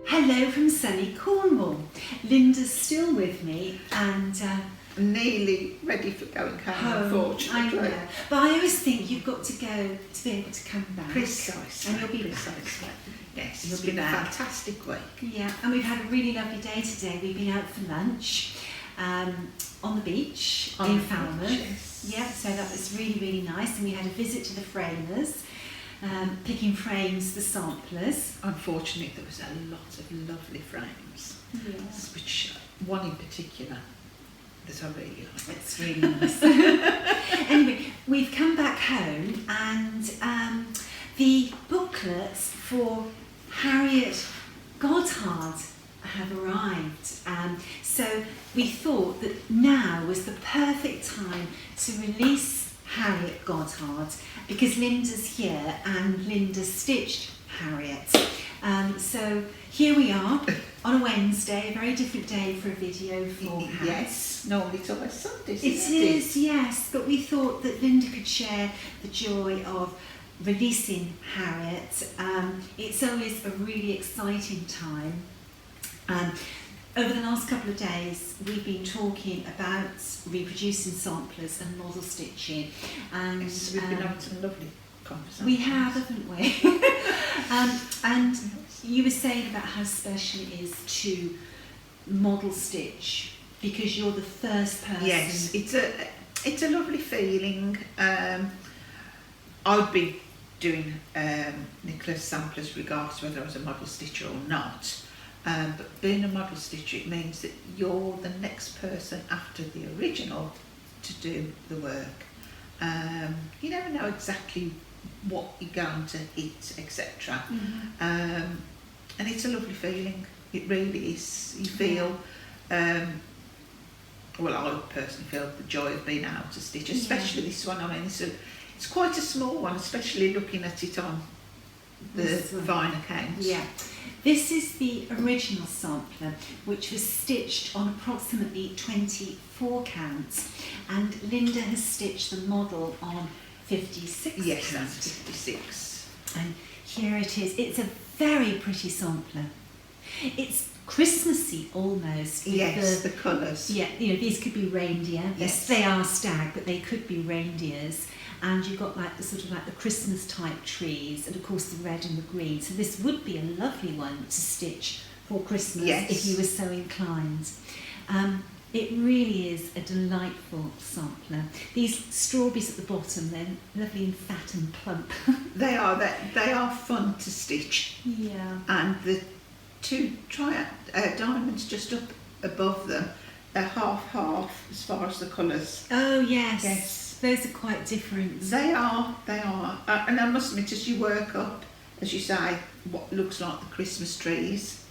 Hello from sunny Cornwall. Linda's still with me and nearly ready for going home, unfortunately. I know. But I always think you've got to go to be able to come back. Precisely. And you'll be precisely. Yes, You'll it's be been a back. fantastic week. Yeah, and we've had a really lovely day today. We've been out for lunch on the beach in Falmouth. Yes. Yeah, so that was really, really nice. And we had a visit to the framers, picking frames for samplers. Unfortunately, there was a lot of lovely frames, Yes. which one in particular that I really like. It's really nice. Anyway, we've come back home and the booklets for Harriet Godhard have arrived. So we thought that now was the perfect time to release Harriet Godhard because Linda's here and Linda stitched Harriet. So here we are on a Wednesday, a very different day for a video for Harriet. Yes, normally it's always Sundays. It is, yes, but we thought that Linda could share the joy of releasing Harriet. It's always a really exciting time. Over the last couple of days, we've been talking about reproducing samplers and model stitching, and Yes, we've been having some lovely conversations. we have, haven't we? And you were saying about how special it is to model stitch because you're the first person. Yes, it's a lovely feeling. I'd be doing Nicholas samplers regardless whether I was a model stitcher or not. But being a model stitcher, it means that you're the next person after the original to do the work. You never know exactly what you're going to hit, etc. Mm-hmm. And it's a lovely feeling. It really is. You feel, well, I personally feel the joy of being able to stitch, especially this one. I mean, it's quite a small one, especially looking at it on the Vine account. Yeah. This is the original sampler, which was stitched on approximately 24 counts, and Linda has stitched the model on 56 Yes, counts. that's 56. And here it is. It's a very pretty sampler. It's Christmassy almost. Yes, the colours. Yeah, you know, these could be reindeer. Yes. They are stag, but they could be reindeers. And you've got like the sort of like the Christmas type trees, and of course the red and the green. So this would be a lovely one to stitch for Christmas if you were so inclined. It really is a delightful sampler. These strawberries at the bottom, they're lovely and fat and plump. They are fun to stitch. Yeah. And the two diamonds just up above them, they're half as far as the colours. Oh yes. Yes. Those are quite different. They are. And I must admit, as you work up, as you say, what looks like the Christmas trees,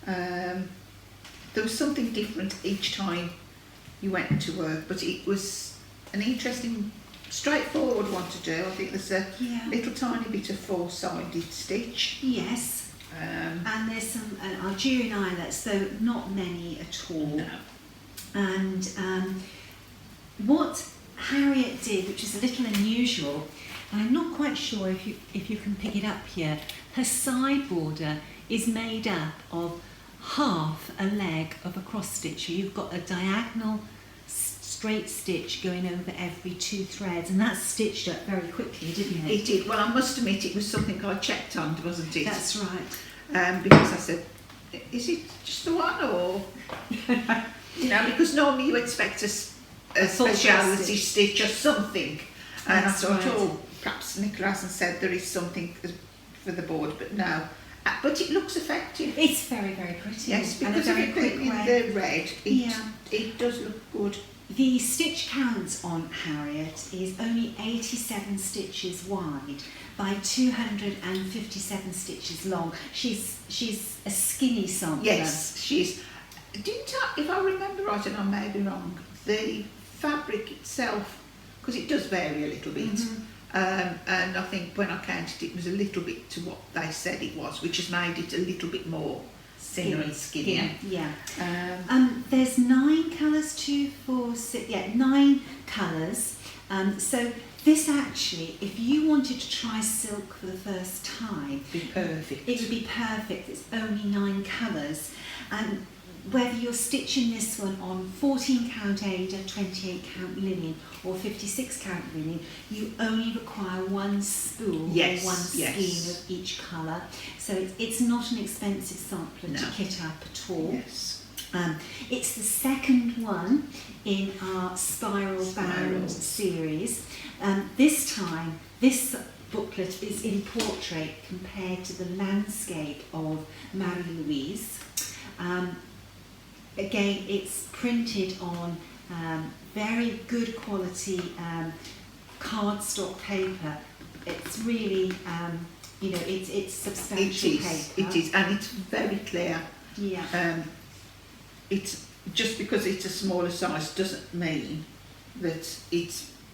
there was something different each time you went to work, but it was an interesting, straightforward one to do. I think there's a little tiny bit of four-sided stitch. Yes. And there's some Algerian eyelets, though not many at all. No. And what Harriet did, which is a little unusual, and I'm not quite sure if you can pick it up here, her side border is made up of half a leg of a cross stitch. So you've got a diagonal straight stitch going over every two threads, and that's stitched up very quickly, didn't it? It did. Well, I must admit, it was something I checked on, wasn't it? That's right. Because I said, is it just the one, or you know, because normally you expect a speciality stitch or something, And That's I thought, right. oh, perhaps Nicola hasn't said there is something for the board, but no. But it looks effective. It's very, very pretty. Yes, and a because of very it quick being in way. the red, it does look good. The stitch count on Harriet is only 87 stitches wide by 257 stitches long. She's a skinny sampler. Yes, she's. If I remember right, and I may be wrong, the fabric itself, because it does vary a little bit, and I think when I counted it was a little bit to what they said it was, which has made it a little bit more thinner and skinnier. Yeah. There's 9 colours, 2, 4, 6, 9 colours. So this actually, if you wanted to try silk for the first time, Be perfect. it would be perfect. It's only 9 colours. And whether you're stitching this one on 14 count Ada, 28 count linen or 56 count linen, you only require one spool or one skein of each colour. So it's not an expensive sampler to kit up at all. Yes. It's the second one in our spiral bound series. This time, this booklet is in portrait compared to the landscape of Marie Louise. Again, it's printed on very good quality cardstock paper. It's really, it's substantial paper. It is, and it's very clear. Yeah. It's just because it's a smaller size doesn't mean that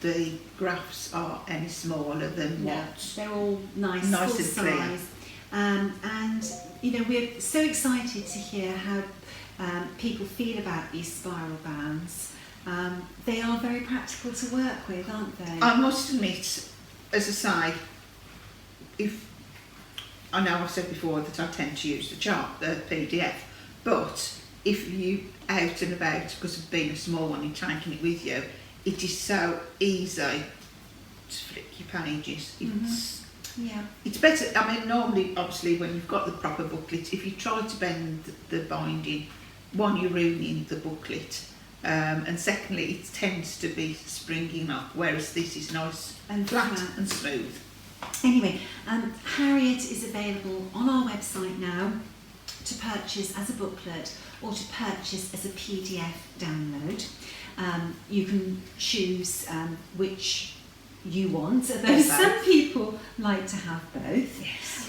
the graphs are any smaller than what. They're all nice and full clear. size. And we're so excited to hear how people feel about these spiral bounds. They are very practical to work with, aren't they? I must admit, as a side, I know I've said before that I tend to use the chart, the PDF, but if you out and about, because of being a small one and taking it with you, it is so easy to flick your pages. It's better. I mean, normally, obviously, when you've got the proper booklet, if you try to bend the binding, one, you're ruining the booklet, and secondly, it tends to be springing up, whereas this is nice and flat and smooth. Anyway, Harriet is available on our website now to purchase as a booklet or to purchase as a PDF download. You can choose which you want, although some people like to have both. Yes.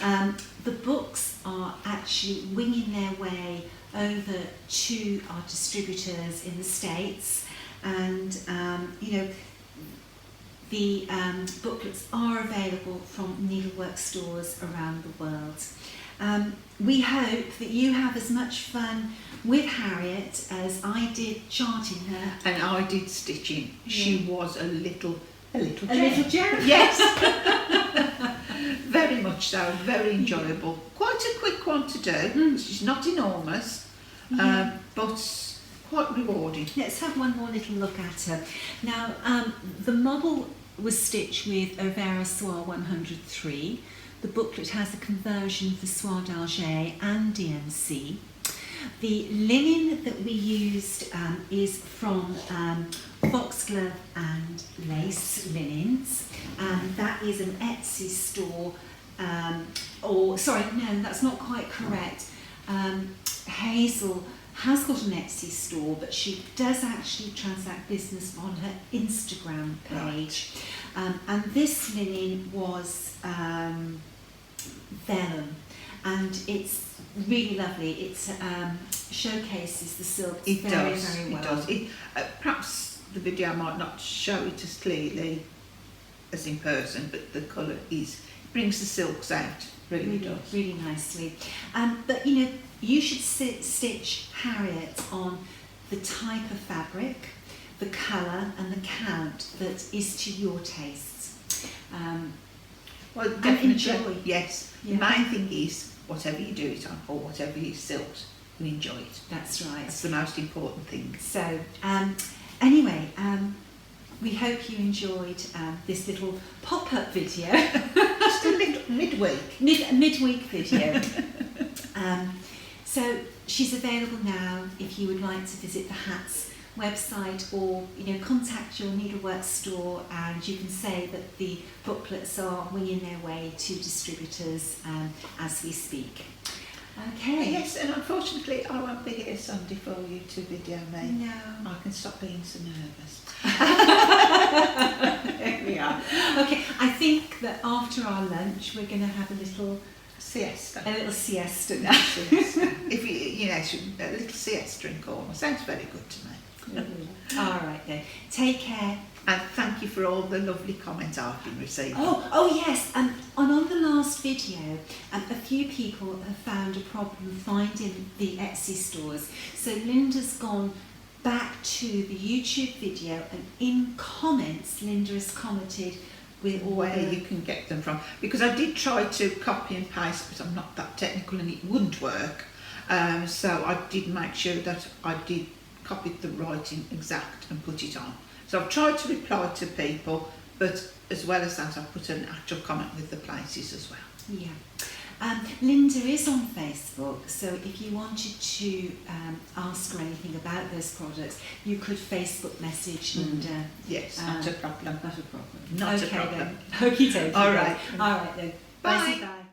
The books are actually winging their way over to our distributors in the States, and the booklets are available from needlework stores around the world. We hope that you have as much fun with Harriet as I did charting her. And I did stitching. Yeah. She was a little gem. Yes. Very much so. Very enjoyable. Quite a quick one to do. She's not enormous, but quite rewarding. Let's have one more little look at her. Now, the model was stitched with Overa Soie 103. The booklet has a conversion for Soie d'Alger and DMC. The linen that we used is from Foxglove and Lace Linens. That is an Etsy store, no, that's not quite correct. Hazel has got an Etsy store, but she does actually transact business on her Instagram page. And this linen was vellum, and it's really lovely. It showcases the silk very well. It does. Perhaps the video might not show it as clearly as in person, but the colour brings the silks out. Really does. Really nicely. But you should stitch Harriet on the type of fabric, the colour and the count that is to your tastes. Well, definitely. Enjoy. Yes. Yeah. The main thing is, whatever you do it on, or whatever you silk, you enjoy it. That's right. That's the most important thing. So, anyway, we hope you enjoyed this little pop-up video. Just a little midweek. Midweek video. So she's available now if you would like to visit the hats website, or contact your needlework store, and you can say that the booklets are winging their way to distributors as we speak. Okay. Yes, and unfortunately I won't be here Sunday for you to video me. No. I can stop being so nervous. There we are. Okay, I think that after our lunch we're going to have a little siesta. Now. Siesta. If a little siesta in Cornwall sounds very good to me. All right then. Take care. And thank you for all the lovely comments I've been receiving. Oh yes. And on the last video, a few people have found a problem finding the Etsy stores. So Linda's gone back to the YouTube video, and in comments, Linda has commented with where you can get them from, because I did try to copy and paste, but I'm not that technical and it wouldn't work. So I did make sure that I did copy the writing exact and put it on. So I've tried to reply to people, but as well as that, I've put an actual comment with the places as well. Yeah. Linda is on Facebook, so if you wanted to ask her anything about those products, you could Facebook message Linda. Yes, not a problem. Not a problem. Not okay a problem. Then. Okie dokie. All right. All right then. Bye. Bye.